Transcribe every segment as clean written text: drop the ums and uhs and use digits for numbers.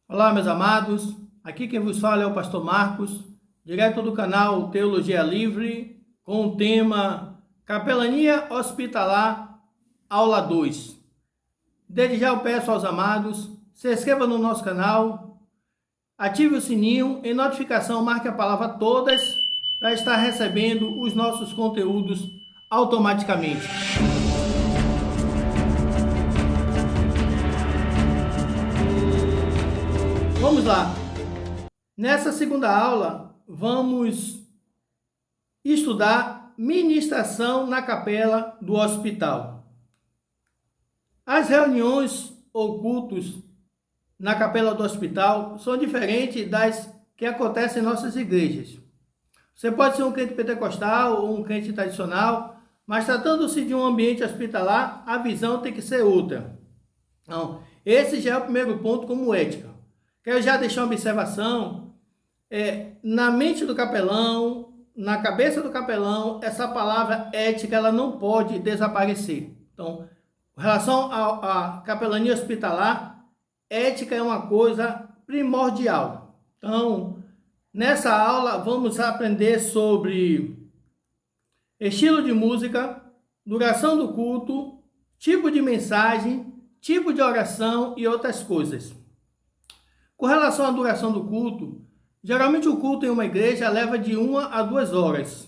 Olá, meus amados. Aqui quem vos fala é o pastor Marcos, direto do canal Teologia Livre, com o tema Capelania Hospitalar, aula 2. Desde já eu peço aos amados, se inscreva no nosso canal, ative o sininho, em notificação marque a palavra todas, para estar recebendo os nossos conteúdos automaticamente. Vamos lá. Nessa segunda aula, vamos estudar ministração na capela do hospital. As reuniões ou cultos na capela do hospital são diferentes das que acontecem em nossas igrejas. Você pode ser um crente pentecostal ou um crente tradicional, mas tratando-se de um ambiente hospitalar, a visão tem que ser outra. Então, esse já é o primeiro ponto como ética. Quero já deixar uma observação, na mente do capelão, na cabeça do capelão, essa palavra ética ela não pode desaparecer. Então, em relação à capelania hospitalar, ética é uma coisa primordial. Então, nessa aula vamos aprender sobre estilo de música, duração do culto, tipo de mensagem, tipo de oração e outras coisas. Com relação à duração do culto, geralmente o culto em uma igreja leva de 1 a 2 horas.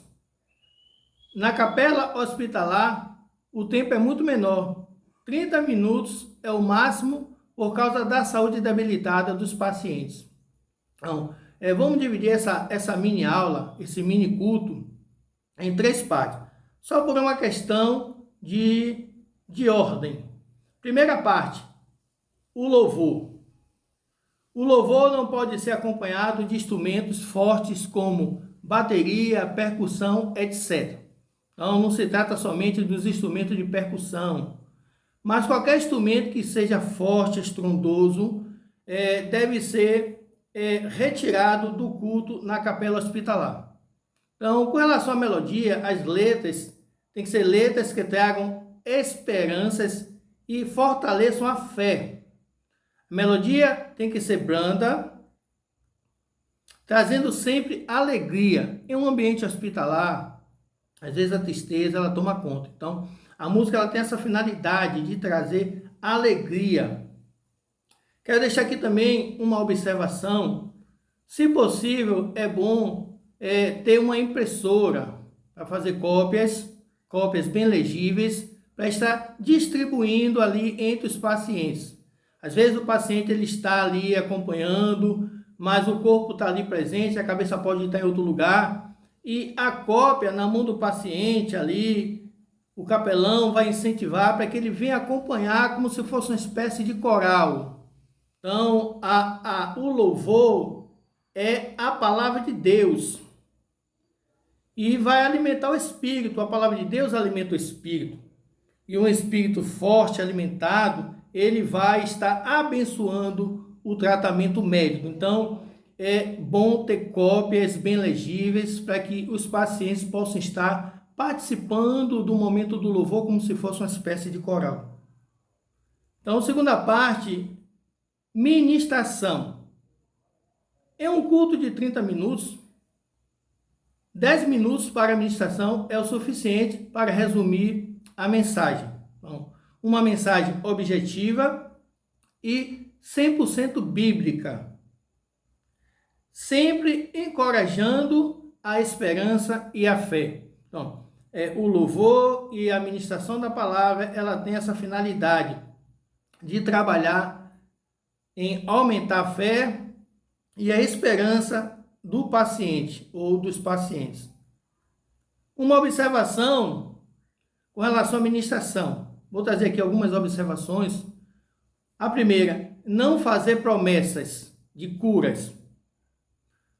Na capela hospitalar, o tempo é muito menor. 30 minutos é o máximo por causa da saúde debilitada dos pacientes. Então, vamos dividir essa mini aula, esse mini culto, em 3 partes. Só por uma questão de ordem. Primeira parte, o louvor. O louvor não pode ser acompanhado de instrumentos fortes como bateria, percussão, etc. Então, não se trata somente dos instrumentos de percussão, mas qualquer instrumento que seja forte, estrondoso, deve ser retirado do culto na capela hospitalar. Então, com relação à melodia, as letras têm que ser letras que tragam esperanças e fortaleçam a fé. A melodia tem que ser branda, trazendo sempre alegria. Em um ambiente hospitalar, às vezes a tristeza ela toma conta. Então, a música ela tem essa finalidade de trazer alegria. Quero deixar aqui também uma observação. Se possível, é bom ter uma impressora para fazer cópias bem legíveis, para estar distribuindo ali entre os pacientes. Às vezes o paciente ele está ali acompanhando, mas o corpo está ali presente, a cabeça pode estar em outro lugar. E a cópia na mão do paciente ali, o capelão vai incentivar para que ele venha acompanhar como se fosse uma espécie de coral. Então, o louvor é a palavra de Deus. E vai alimentar o espírito, a palavra de Deus alimenta o espírito. E um espírito forte, alimentado, ele vai estar abençoando o tratamento médico. Então, é bom ter cópias bem legíveis para que os pacientes possam estar participando do momento do louvor como se fosse uma espécie de coral. Então, segunda parte, ministração. Em um culto de 30 minutos, 10 minutos para a ministração é o suficiente para resumir a mensagem. Então, uma mensagem objetiva e 100% bíblica, sempre encorajando a esperança e a fé. Então, o louvor e a ministração da palavra, ela tem essa finalidade de trabalhar em aumentar a fé e a esperança do paciente ou dos pacientes. Uma observação com relação à ministração. Vou trazer aqui algumas observações. A primeira, não fazer promessas de curas.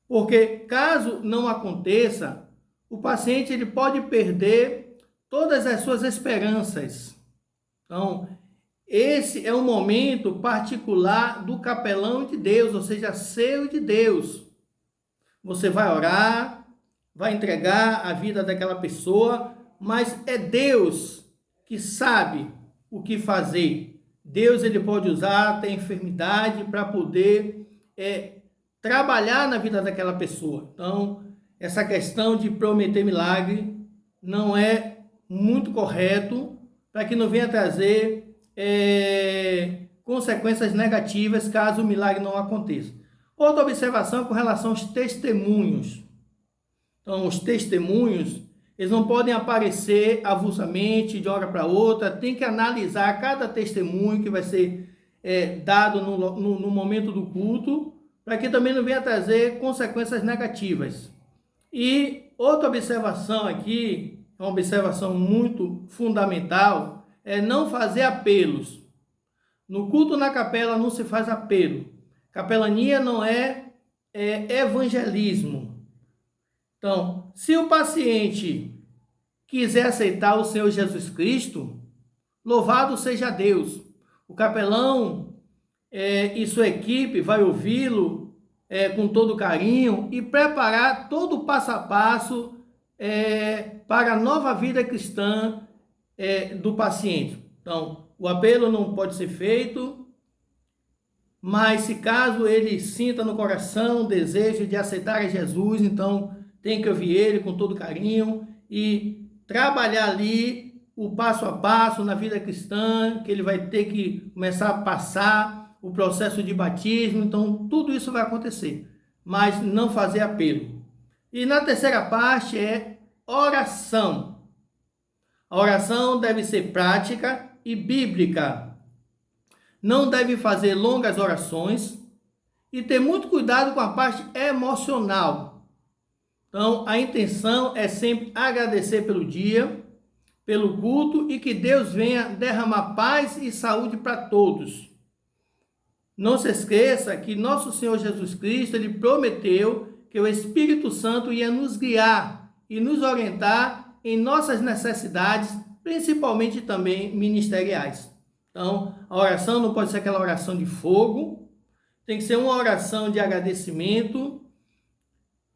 Porque caso não aconteça, o paciente ele pode perder todas as suas esperanças. Então, esse é um momento particular do capelão de Deus, ou seja, seu de Deus. Você vai orar, vai entregar a vida daquela pessoa, mas é Deus que sabe o que fazer. Deus ele pode usar até a enfermidade para poder trabalhar na vida daquela pessoa. Então, essa questão de prometer milagre não é muito correto, para que não venha trazer consequências negativas caso o milagre não aconteça. Outra observação com relação aos testemunhos. Então, os testemunhos, eles não podem aparecer avulsamente de uma hora para outra, tem que analisar cada testemunho que vai ser dado no momento do culto, para que também não venha trazer consequências negativas. E outra observação aqui, uma observação muito fundamental, é não fazer apelos. No culto na capela não se faz apelo. Capelania não é evangelismo. Então, se o paciente quiser aceitar o Senhor Jesus Cristo, louvado seja Deus. O capelão e sua equipe vai ouvi-lo com todo carinho e preparar todo o passo a passo para a nova vida cristã do paciente. Então, o apelo não pode ser feito, mas se caso ele sinta no coração o desejo de aceitar a Jesus, então tem que ouvir ele com todo carinho e trabalhar ali o passo a passo na vida cristã, que ele vai ter que começar a passar o processo de batismo. Então tudo isso vai acontecer, mas não fazer apelo. E na terceira parte é oração. A oração deve ser prática e bíblica. Não deve fazer longas orações e ter muito cuidado com a parte emocional. Então, a intenção é sempre agradecer pelo dia, pelo culto e que Deus venha derramar paz e saúde para todos. Não se esqueça que nosso Senhor Jesus Cristo, ele prometeu que o Espírito Santo ia nos guiar e nos orientar em nossas necessidades, principalmente também ministeriais. Então, a oração não pode ser aquela oração de fogo, tem que ser uma oração de agradecimento,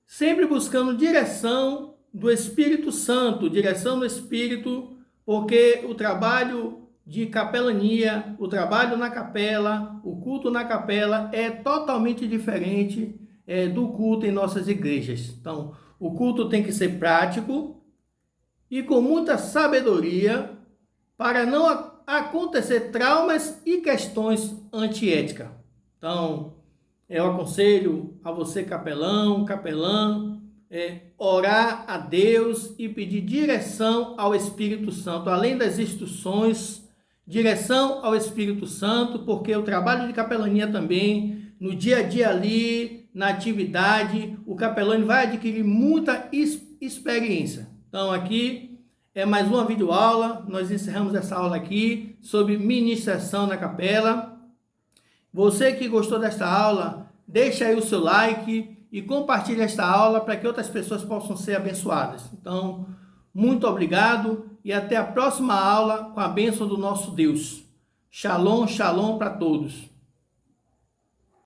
sempre buscando direção do Espírito Santo, direção do Espírito, porque o trabalho de capelania, o trabalho na capela, o culto na capela é totalmente diferente do culto em nossas igrejas. Então, o culto tem que ser prático e com muita sabedoria para não acontecer traumas e questões antiéticas. Então, eu aconselho a você, capelão, capelã, orar a Deus e pedir direção ao Espírito Santo, além das instruções, direção ao Espírito Santo, porque o trabalho de capelania também, no dia a dia ali, na atividade, o capelão vai adquirir muita experiência. Então, aqui é mais uma videoaula, nós encerramos essa aula aqui sobre ministração na capela. Você que gostou desta aula, deixa aí o seu like e compartilhe esta aula para que outras pessoas possam ser abençoadas. Então, muito obrigado e até a próxima aula com a bênção do nosso Deus. Shalom, shalom para todos.